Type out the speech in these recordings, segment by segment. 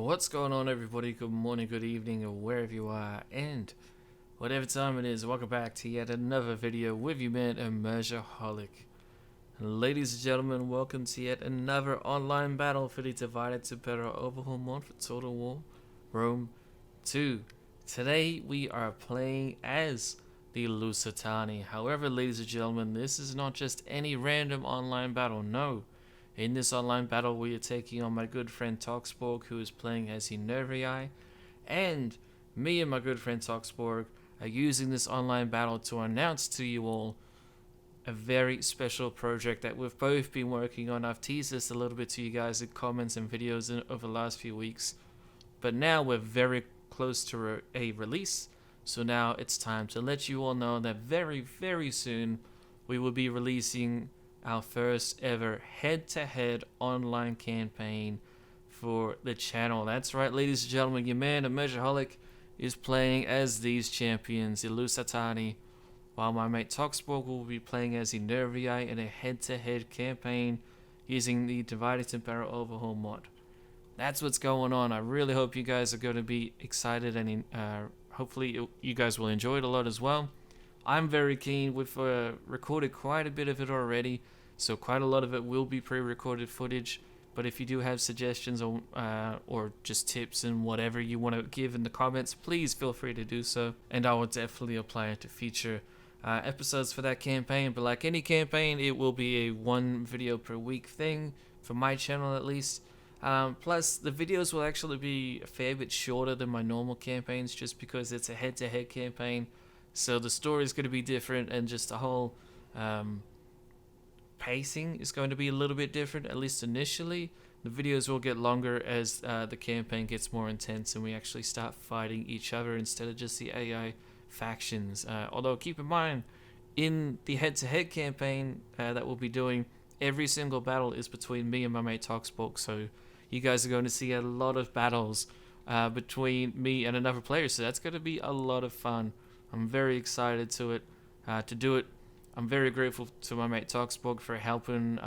What's going on, everybody? Good morning, good evening, or wherever you are, and whatever time it is, welcome back to yet another video with you, man, Immersiaholic. Ladies and gentlemen, welcome to yet another online battle for the Divided Impera overhaul mod for Total War Rome 2. Today, we are playing as the Lusitani. However, ladies and gentlemen, this is not just any random online battle, no. In this online battle, we are taking on my good friend Toxborg, who is playing as the Nervii, and me and my good friend Toxborg are using this online battle to announce to you all a very special project that we've both been working on. I've teased this a little bit to you guys in comments and videos over the last few weeks, but now we're very close to a release, so now it's time to let you all know that very soon we will be releasing our first ever head-to-head online campaign for the channel. That's right, ladies and gentlemen, your man Immersiaholic is playing as these champions, the Lusitani, while my mate Toxborg will be playing as the Nervii in a head-to-head campaign using the Divided Impera overhaul mod. That's what's going on. I really hope you guys are going to be excited, and hopefully you guys will enjoy it a lot as well. I'm very keen. We've recorded quite a bit of it already, so quite a lot of it will be pre-recorded footage. But if you do have suggestions or just tips and whatever you want to give in the comments, please feel free to do so, and I will definitely apply it to future episodes for that campaign. But like any campaign, it will be a one video per week thing for my channel at least. Plus, the videos will actually be a fair bit shorter than my normal campaigns, just because it's a head-to-head campaign. So the story is going to be different, and just the whole pacing is going to be a little bit different, at least initially. The videos will get longer as the campaign gets more intense and we actually start fighting each other instead of just the AI factions. Although keep in mind, in the head-to-head campaign that we'll be doing, every single battle is between me and my mate Toxborg, so you guys are going to see a lot of battles between me and another player, so that's going to be a lot of fun. I'm very excited to do it. I'm very grateful to my mate Toxborg for helping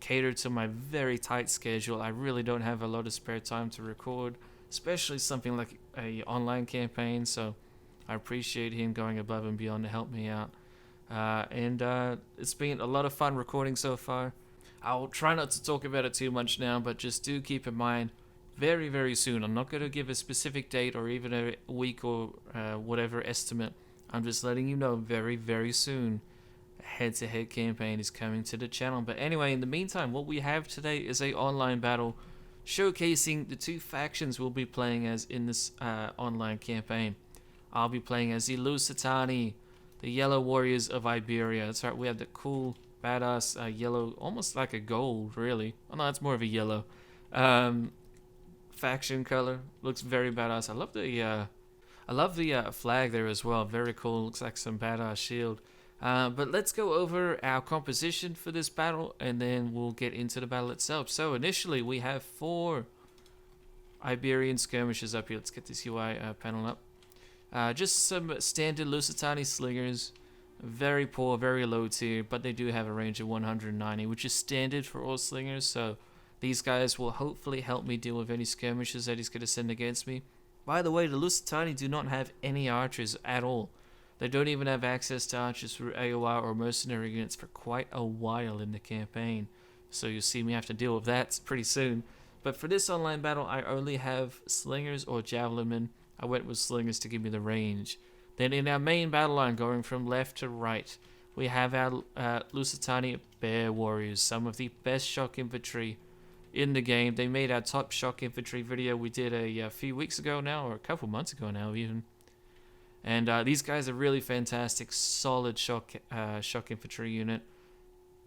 cater to my very tight schedule. I really don't have a lot of spare time to record, especially something like a online campaign, so I appreciate him going above and beyond to help me out. It's been a lot of fun recording so far. I'll try not to talk about it too much now, but just do keep in mind, very soon, I'm not going to give a specific date or even a week or whatever estimate. I'm just letting you know very soon a head-to-head campaign is coming to the channel. But anyway, in the meantime, what we have today is a online battle showcasing the two factions we'll be playing as in this online campaign. I'll be playing as the Lusitani, the Yellow Warriors of Iberia. That's right, we have the cool, badass yellow, almost like a gold, really. Oh no, it's more of a yellow. Faction color looks very badass. I love the flag there as well. Very cool. Looks like some badass shield. But let's go over our composition for this battle, and then we'll get into the battle itself. So initially, we have 4 Iberian skirmishers up here. Let's get this UI panel up. Just some standard Lusitani slingers. Very poor, very low tier, but they do have a range of 190, which is standard for all slingers. So these guys will hopefully help me deal with any skirmishes that he's going to send against me. By the way, the Lusitani do not have any archers at all. They don't even have access to archers through AOR or mercenary units for quite a while in the campaign. So you'll see me have to deal with that pretty soon. But for this online battle, I only have slingers or javelin men. I went with slingers to give me the range. Then in our main battle line, going from left to right, we have our Lusitani Bear Warriors, some of the best shock infantry in the game. They made our top shock infantry video we did a few weeks ago now, or a couple months ago now even. And these guys are really fantastic, solid shock infantry unit.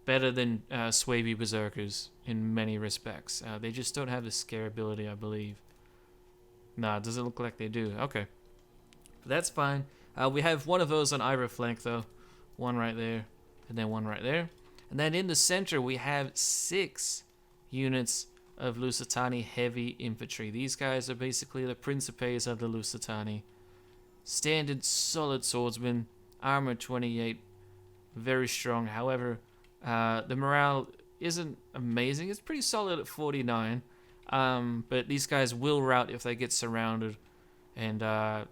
Better than Swaby Berserkers in many respects. They just don't have the scare ability, I believe. Nah, it doesn't look like they do. Okay. But that's fine. We have one of those on either flank though. One right there, and then one right there. And then in the center we have 6 units of Lusitani heavy infantry. These guys are basically the Principes of the Lusitani. Standard solid swordsmen, armor 28, very strong. However, the morale isn't amazing. It's pretty solid at 49. But these guys will rout if they get surrounded. And,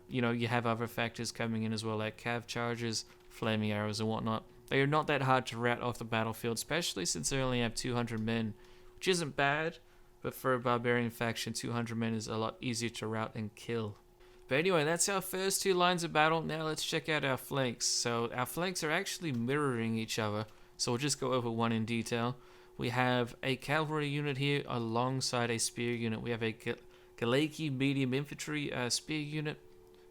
you know, you have other factors coming in as well, like cav charges, flaming arrows, and whatnot. They are not that hard to rout off the battlefield, especially since they only have 200 men, which isn't bad. But for a barbarian faction, 200 men is a lot easier to rout and kill. But anyway, that's our first two lines of battle. Now let's check out our flanks. So our flanks are actually mirroring each other. So we'll just go over one in detail. We have a cavalry unit here alongside a spear unit. We have a Galaki medium infantry spear unit.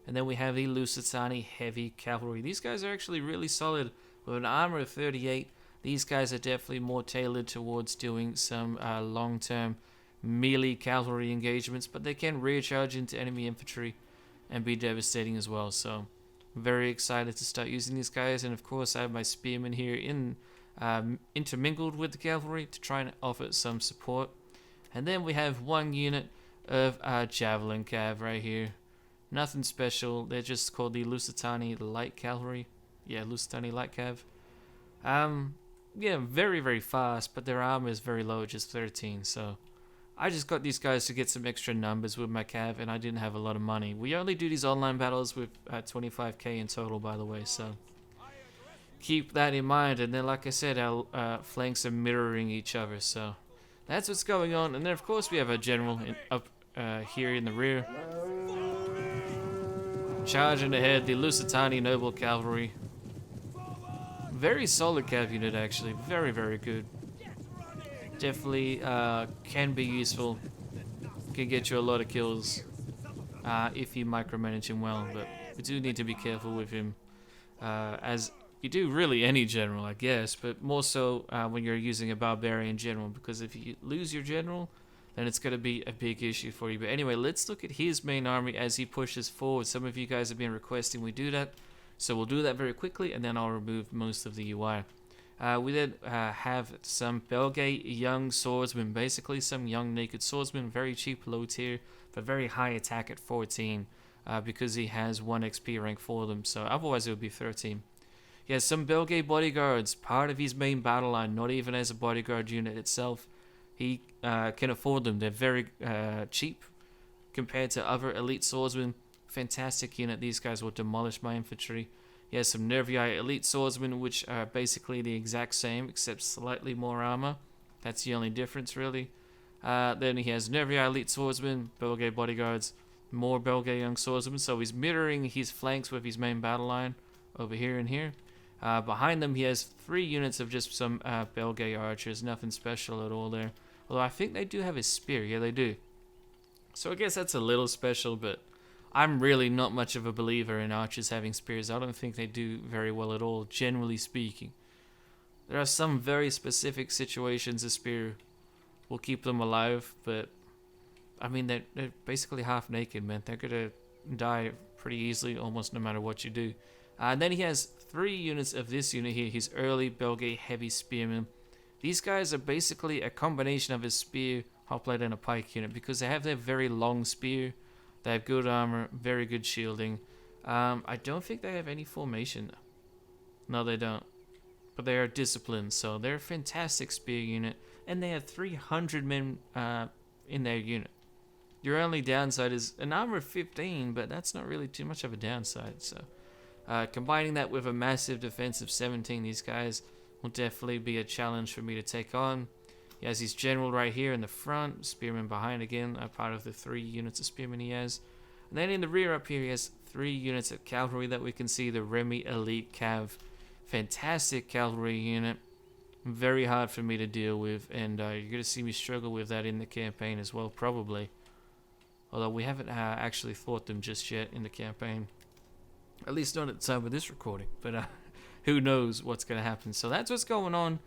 And then we have the Lusitani heavy cavalry. These guys are actually really solid with an armor of 38. These guys are definitely more tailored towards doing some long-term melee cavalry engagements. But they can rear charge into enemy infantry and be devastating as well. So very excited to start using these guys. And of course I have my spearmen here intermingled with the cavalry to try and offer some support. And then we have one unit of javelin cav right here. Nothing special. They're just called the Lusitani light cavalry. Yeah, Lusitani light cav. Yeah, very, very fast, but their armor is very low, just 13. So I just got these guys to get some extra numbers with my cav, and I didn't have a lot of money. We only do these online battles with 25k in total, by the way, so keep that in mind. And then, like I said, our flanks are mirroring each other, so that's what's going on. And then, of course, we have a general up here in the rear. Charging ahead, the Lusitani Noble Cavalry. Very solid cav unit, actually. Very, very good. Definitely can be useful. Can get you a lot of kills if you micromanage him well, but we do need to be careful with him, as you do really any general, I guess, but more so when you're using a barbarian general, because if you lose your general, then it's going to be a big issue for you. But anyway, let's look at his main army as he pushes forward. Some of you guys have been requesting we do that, so we'll do that very quickly, and then I'll remove most of the UI. We then have some Belgae young swordsmen, basically some young naked swordsmen, very cheap, low tier, but very high attack at 14, because he has 1 XP rank for them, so otherwise it would be 13. He has some Belgae bodyguards, part of his main battle line, not even as a bodyguard unit itself. He can afford them. They're very cheap compared to other elite swordsmen. Fantastic unit. These guys will demolish my infantry. He has some Nervii elite swordsmen, which are basically the exact same, except slightly more armor. That's the only difference, really. Then he has Nervii elite swordsmen, Belgae bodyguards, more Belgae young swordsmen. So he's mirroring his flanks with his main battle line over here and here. Behind them, he has 3 units of just some Belgae archers. Nothing special at all there. Although I think they do have a spear. Yeah, they do. So I guess that's a little special, but I'm really not much of a believer in archers having spears. I don't think they do very well at all, generally speaking. There are some very specific situations a spear will keep them alive, but I mean, they're basically half naked, man. They're gonna die pretty easily, almost no matter what you do. And then he has 3 units of this unit here, his early Belgae heavy spearmen. These guys are basically a combination of his spear, hoplite, and a pike unit, because they have their very long spear. They have good armor, very good shielding. I don't think they have any formation. No, they don't. But they are disciplined, so they're a fantastic spear unit. And they have 300 men in their unit. Your only downside is an armor of 15, but that's not really too much of a downside. So combining that with a massive defense of 17, these guys will definitely be a challenge for me to take on. He has his general right here in the front, spearmen behind again, a part of the 3 units of spearmen he has. And then in the rear up here, he has 3 units of cavalry that we can see, the Remy Elite Cav. Fantastic cavalry unit. Very hard for me to deal with, and you're going to see me struggle with that in the campaign as well, probably. Although we haven't actually fought them just yet in the campaign. At least not at the time of this recording, but who knows what's going to happen. So that's what's going on.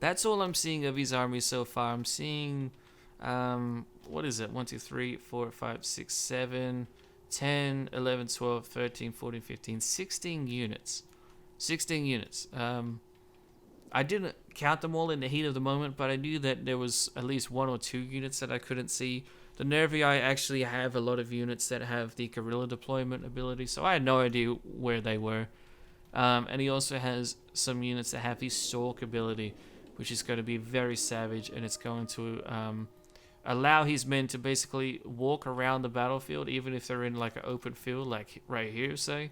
That's all I'm seeing of his army so far. I'm seeing, what is it? 1, 2, 3, 4, 5, 6, 7, 10, 11, 12, 13, 14, 15, 16 units. 16 units. I didn't count them all in the heat of the moment, but I knew that there was at least 1 or 2 units that I couldn't see. The Nervii actually have a lot of units that have the guerrilla deployment ability, so I had no idea where they were. And he also has some units that have the stalk ability, which is going to be very savage, and it's going to allow his men to basically walk around the battlefield, even if they're in like an open field, like right here, say,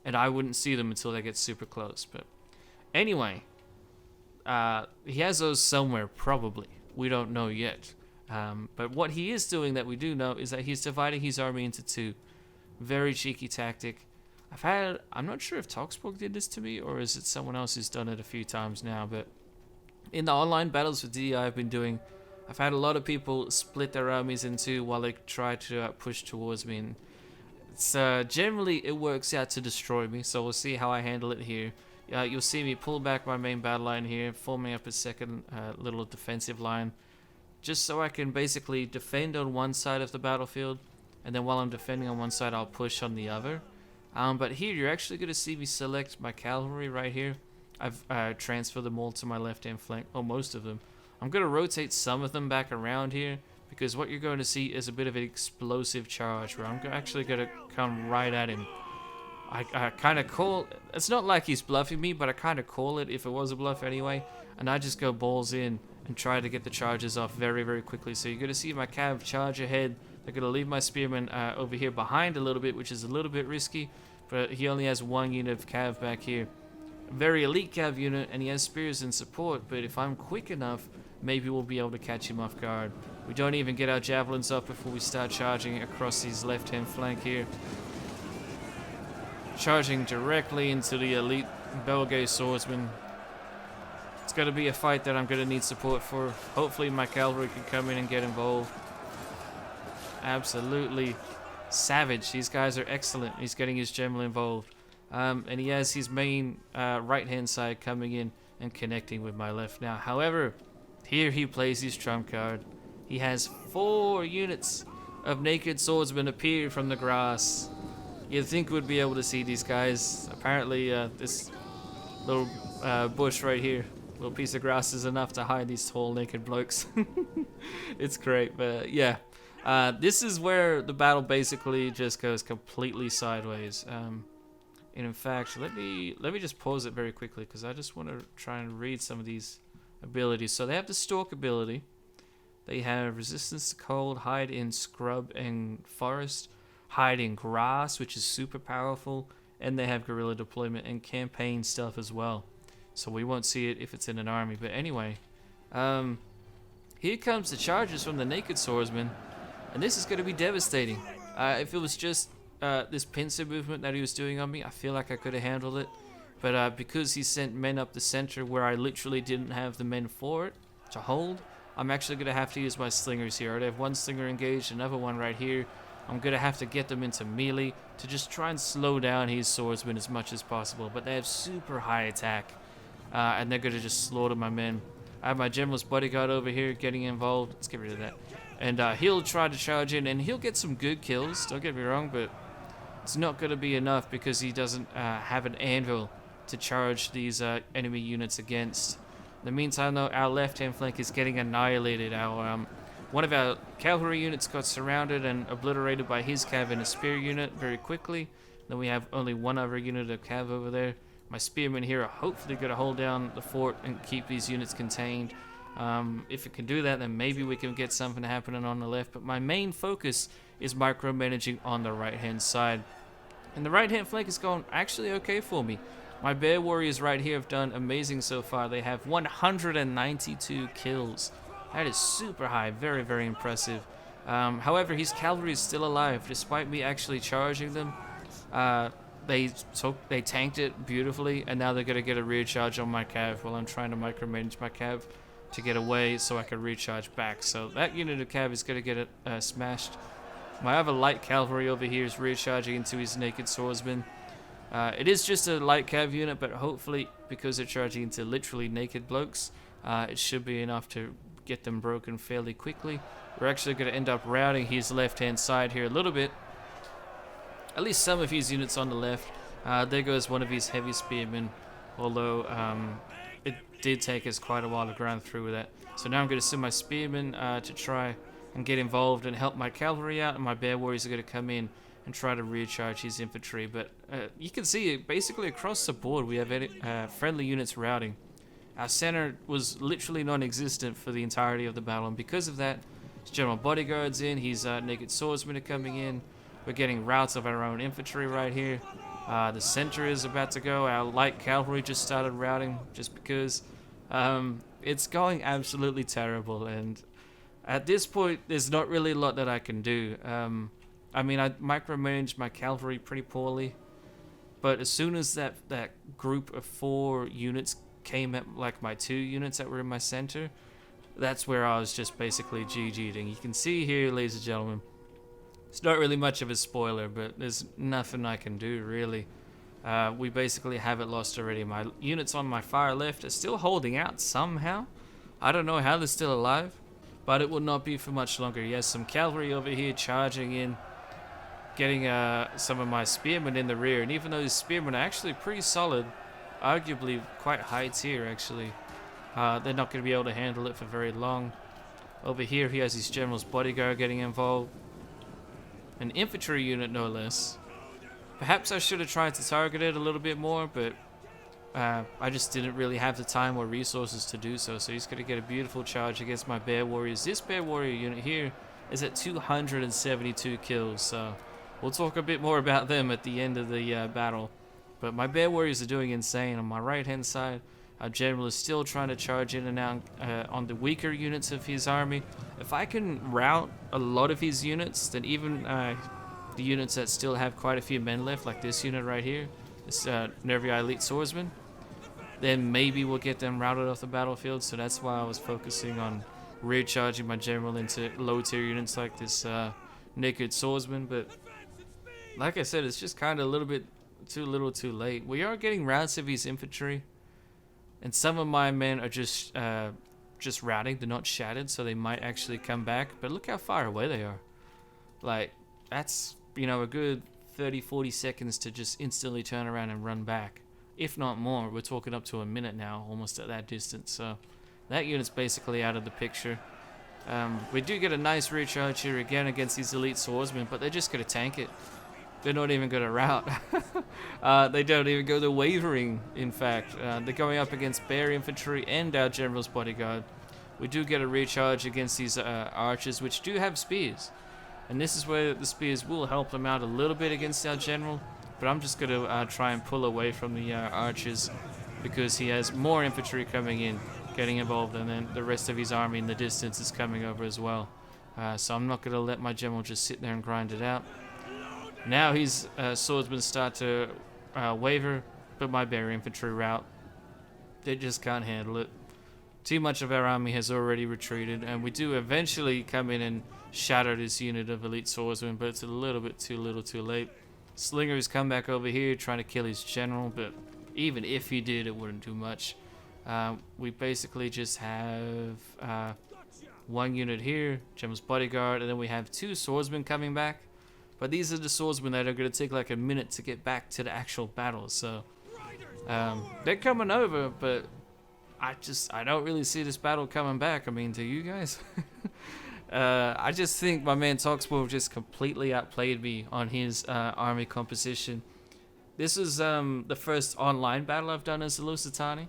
and I wouldn't see them until they get super close. But anyway, he has those somewhere, probably. We don't know yet. But what he is doing that we do know is that he's dividing his army into two. Very cheeky tactic. I'm not sure if Toxborg did this to me, or is it someone else who's done it a few times now, but in the online battles with DI I've been doing, I've had a lot of people split their armies in two while they try to push towards me, and it's, generally it works out to destroy me, so we'll see how I handle it here. You'll see me pull back my main battle line here, forming up a second little defensive line, just so I can basically defend on one side of the battlefield, and then while I'm defending on one side, I'll push on the other. But here, you're actually going to see me select my cavalry right here. I've transferred them all to my left-hand flank, or most of them. I'm going to rotate some of them back around here, because what you're going to see is a bit of an explosive charge, where I'm actually going to come right at him. I kind of call... It's not like he's bluffing me, but I kind of call it if it was a bluff anyway, and I just go balls in and try to get the charges off very, very quickly. So you're going to see my cav charge ahead. They're going to leave my spearman over here behind a little bit, which is a little bit risky, but he only has one unit of cav back here. A very elite cav unit, and he has spears in support, but if I'm quick enough, maybe we'll be able to catch him off guard. We don't even get our javelins up before we start charging across his left-hand flank here. Charging directly into the elite Belgae swordsman. It's going to be a fight that I'm going to need support for. Hopefully my cavalry can come in and get involved. Absolutely savage. These guys are excellent. He's getting his general involved. And he has his main right-hand side coming in and connecting with my left now. However, here he plays his trump card. He has 4 units of naked swordsmen appear from the grass. You'd think we'd be able to see these guys. Apparently, this little bush right here, little piece of grass, is enough to hide these tall naked blokes. It's great, but yeah. This is where the battle basically just goes completely sideways. And in fact, let me just pause it very quickly, because I just want to try and read some of these abilities. So they have the stalk ability. They have resistance to cold, hide in scrub and forest, hide in grass, which is super powerful, and they have guerrilla deployment and campaign stuff as well. So we won't see it if it's in an army. But anyway, here comes the charges from the naked swordsman, and this is going to be devastating. If it was just this pincer movement that he was doing on me, I feel like I could have handled it. But because he sent men up the center where I literally didn't have the men for it to hold, I'm actually going to have to use my slingers here. I have one slinger engaged, another one right here. I'm going to have to get them into melee to just try and slow down his swordsmen as much as possible. But they have super high attack, and they're going to just slaughter my men. I have my general's bodyguard over here getting involved. Let's get rid of that. And he'll try to charge in, and he'll get some good kills, don't get me wrong, but it's not going to be enough because he doesn't have an anvil to charge these enemy units against. In the meantime, though, our left-hand flank is getting annihilated. One of our cavalry units got surrounded and obliterated by his cav and a spear unit very quickly. Then we have only one other unit of cav over there. My spearmen here are hopefully going to hold down the fort and keep these units contained. If it can do that, then maybe we can get something happening on the left. But my main focus is micromanaging on the right-hand side. And the right-hand flank is going actually okay for me. My bear warriors right here have done amazing so far. They have 192 kills. That is super high, very, very impressive. However, his cavalry is still alive, despite me actually charging them. They tanked it beautifully, and now they're going to get a rear charge on my cav while I'm trying to micromanage my cav to get away so I can recharge back. So that unit of cav is going to get it smashed. My other light cavalry over here is rear charging into his naked swordsman. It is just a light cav unit, but hopefully, because they're charging into literally naked blokes, it should be enough to get them broken fairly quickly. We're actually going to end up routing his left-hand side here a little bit. At least some of his units on the left. There goes one of his heavy spearmen, although it did take us quite a while to grind through with that. So now I'm going to send my spearmen to try and get involved and help my cavalry out, and my bear warriors are going to come in and try to recharge his infantry. But you can see it basically across the board we have friendly units routing. Our center was literally non-existent for the entirety of the battle, and because of that, His general bodyguard's in. His naked swordsmen are coming in. We're getting routes of our own infantry right here. The center is about to go. Our light cavalry just started routing just because it's going absolutely terrible. And at this point, there's not really a lot that I can do. I mean, I micromanaged my cavalry pretty poorly. But as soon as that group of 4 units came at like my 2 units that were in my center, that's where I was just basically GG'd. And you can see here, ladies and gentlemen, it's not really much of a spoiler, but there's nothing I can do really. We basically have it lost already. My units on my far left are still holding out somehow. I don't know how they're still alive, but it will not be for much longer. Yes, some cavalry over here charging in, getting some of my spearmen in the rear. And even though these spearmen are actually pretty solid, arguably quite high tier actually, they're not going to be able to handle it for very long. Over here he has his general's bodyguard getting involved. An infantry unit no less. Perhaps I should have tried to target it a little bit more, but I just didn't really have the time or resources to do so. So he's going to get a beautiful charge against my bear warriors. This bear warrior unit here is at 272 kills, so we'll talk a bit more about them at the end of the battle. But my bear warriors are doing insane. On my right hand side, our general is still trying to charge in and out on the weaker units of his army. If I can rout a lot of his units, then even the units that still have quite a few men left, like this unit right here, this Nervii elite swordsman, then maybe we'll get them routed off the battlefield. So that's why I was focusing on rear charging my general into low tier units like this naked swordsman. But like I said, it's just kind of a little bit too little too late. We are getting routes of his infantry, and some of my men are just routing. They're not shattered, so they might actually come back. But look how far away they are. Like, that's, you know, a good 30-40 seconds to just instantly turn around and run back, if not more. We're talking up to a minute now, almost at that distance. So that unit's basically out of the picture. We do get a nice rear charge here again against these elite swordsmen, but they're just going to tank it. They're not even going to rout. They don't even go to wavering, in fact. They're going up against bear infantry and our general's bodyguard. We do get a recharge against these archers, which do have spears. And this is where the spears will help them out a little bit against our general. But I'm just going to try and pull away from the archers, because he has more infantry coming in, getting involved, and then the rest of his army in the distance is coming over as well. So I'm not going to let my general just sit there and grind it out. Now his swordsmen start to waver, but my bear infantry rout. They just can't handle it. Too much of our army has already retreated, and we do eventually come in and shatter this unit of elite swordsmen, but it's a little bit too little too late. Slinger's come back over here trying to kill his general, but even if he did, it wouldn't do much. We basically just have one unit here, general's bodyguard, and then we have 2 swordsmen coming back. But these are the swordsmen that are going to take like a minute to get back to the actual battle. So they're coming over, but I don't really see this battle coming back. I mean, do you guys? I just think my man Toxpor just completely outplayed me on his army composition. This is the first online battle I've done as a Lusitani,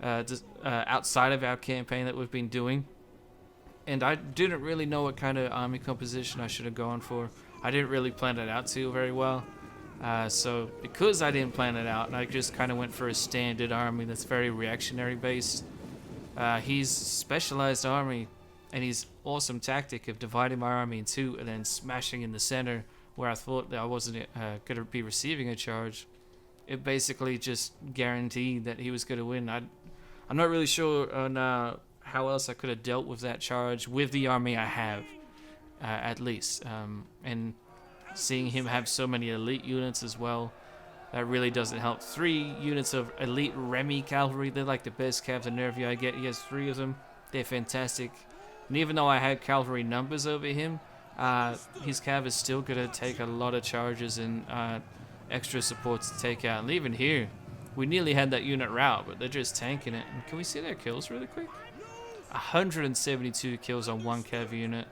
outside of our campaign that we've been doing. And I didn't really know what kind of army composition I should have gone for. I didn't really plan it out too very well. So because I didn't plan it out, and I just kind of went for a standard army that's very reactionary based, his specialized army and his awesome tactic of dividing my army in 2 and then smashing in the center where I thought that I wasn't going to be receiving a charge, it basically just guaranteed that he was going to win. I'm not really sure on how else I could have dealt with that charge with the army I have. At least, and seeing him have so many elite units as well, that really doesn't help. 3 units of elite Remy cavalry, they're like the best cav the Nervii I get. He has 3 of them, they're fantastic. And even though I had cavalry numbers over him, his cav is still going to take a lot of charges and extra supports to take out. And even here, we nearly had that unit rout, but they're just tanking it. And can we see their kills really quick? 172 kills on 1 cav unit.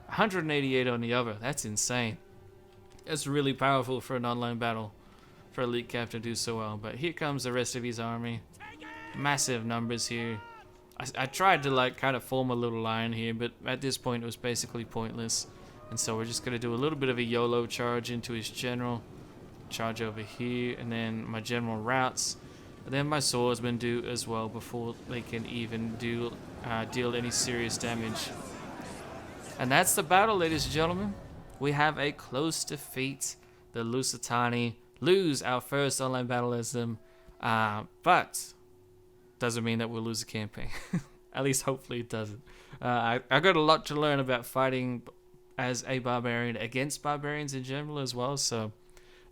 188 on the other. That's insane. That's really powerful for an online battle for elite cav to do so well. But here comes the rest of his army. Massive numbers here. I tried to like kind of form a little line here, but at this point it was basically pointless. And so we're just going to do a little bit of a YOLO charge into his general. Charge over here, and then my general routes. And then my swordsmen do as well before they can even deal any serious damage. And that's the battle, ladies and gentlemen. We have a close defeat. The Lusitani lose our first online battle as them. But doesn't mean that we'll lose the campaign. At least hopefully it doesn't. I got a lot to learn about fighting as a barbarian against barbarians in general as well. So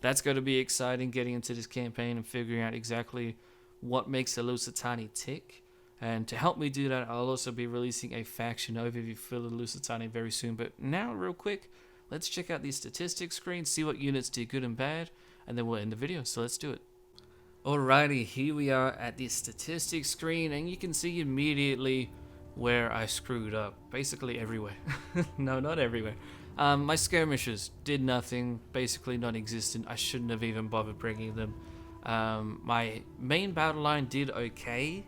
that's going to be exciting, getting into this campaign and figuring out exactly what makes the Lusitani tick. And to help me do that, I'll also be releasing a faction overview for the Lusitani very soon. But now, real quick, let's check out the statistics screen, see what units did good and bad, and then we'll end the video. So let's do it. Alrighty, here we are at the statistics screen, and you can see immediately where I screwed up. Basically everywhere. No, not everywhere. My skirmishers did nothing, basically non-existent. I shouldn't have even bothered bringing them. My main battle line did okay,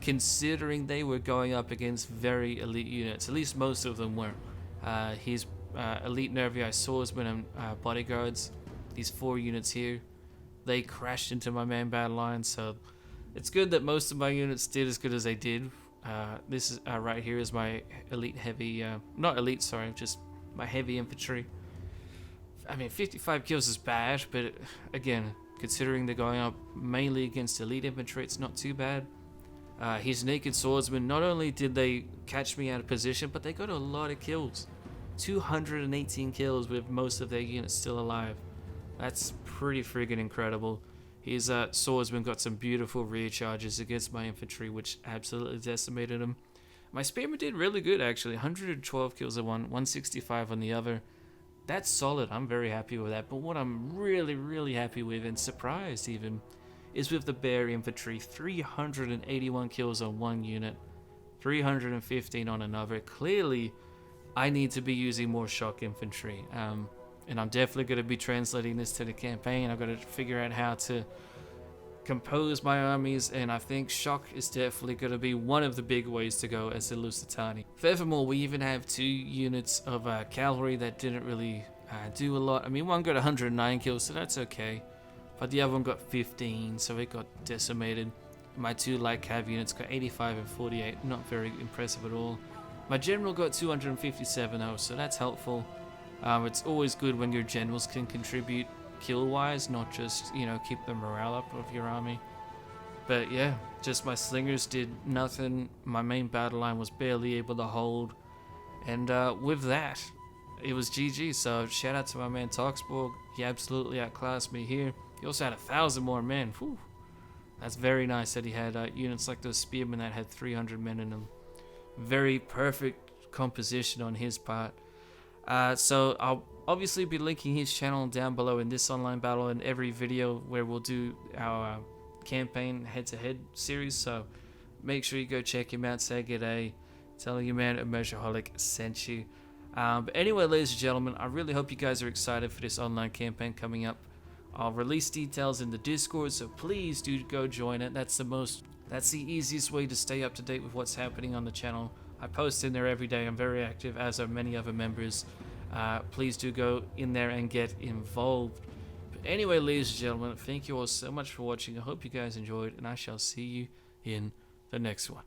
considering they were going up against very elite units. At least most of them were. His elite Nervii swordsmen and bodyguards, these 4 units here, they crashed into my main battle line, so it's good that most of my units did as good as they did. This is right here is my elite heavy, not elite, sorry, just my heavy infantry. I mean, 55 kills is bad, but again, considering they're going up mainly against elite infantry, it's not too bad. His naked swordsmen, not only did they catch me out of position, but they got a lot of kills. 218 kills with most of their units still alive. That's pretty friggin' incredible. His swordsman got some beautiful rear charges against my infantry, which absolutely decimated them. My spearmen did really good, actually. 112 kills on one, 165 on the other. That's solid. I'm very happy with that. But what I'm really, really happy with, and surprised even, is with the bear infantry. 381 kills on one unit, 315 on another. Clearly, I need to be using more shock infantry. And I'm definitely going to be translating this to the campaign. I've got to figure out how to compose my armies, and I think shock is definitely going to be one of the big ways to go as the Lusitani. Furthermore, we even have 2 units of cavalry that didn't really do a lot. I mean, one got 109 kills, so that's okay. But the other one got 15, so it got decimated. My 2 light cav units got 85 and 48, not very impressive at all. My general got 257 though, so that's helpful. It's always good when your generals can contribute kill-wise, not just, you know, keep the morale up of your army. But yeah, just my slingers did nothing. My main battle line was barely able to hold. And with that, it was GG. So shout out to my man Toxborg. He absolutely outclassed me here. He also had 1,000 more men. Whew. That's very nice that he had units like those spearmen that had 300 men in them. Very perfect composition on his part. So I'll obviously be linking his channel down below in this online battle and every video where we'll do our campaign head-to-head series. So make sure you go check him out. Say g'day. Tell your man Immersioholic sent you. But anyway, ladies and gentlemen, I really hope you guys are excited for this online campaign coming up. I'll release details in the Discord, so please do go join it. That's the easiest way to stay up to date with what's happening on the channel. I post in there every day. I'm very active, as are many other members. Please do go in there and get involved. But anyway, ladies and gentlemen, thank you all so much for watching. I hope you guys enjoyed, and I shall see you in the next one.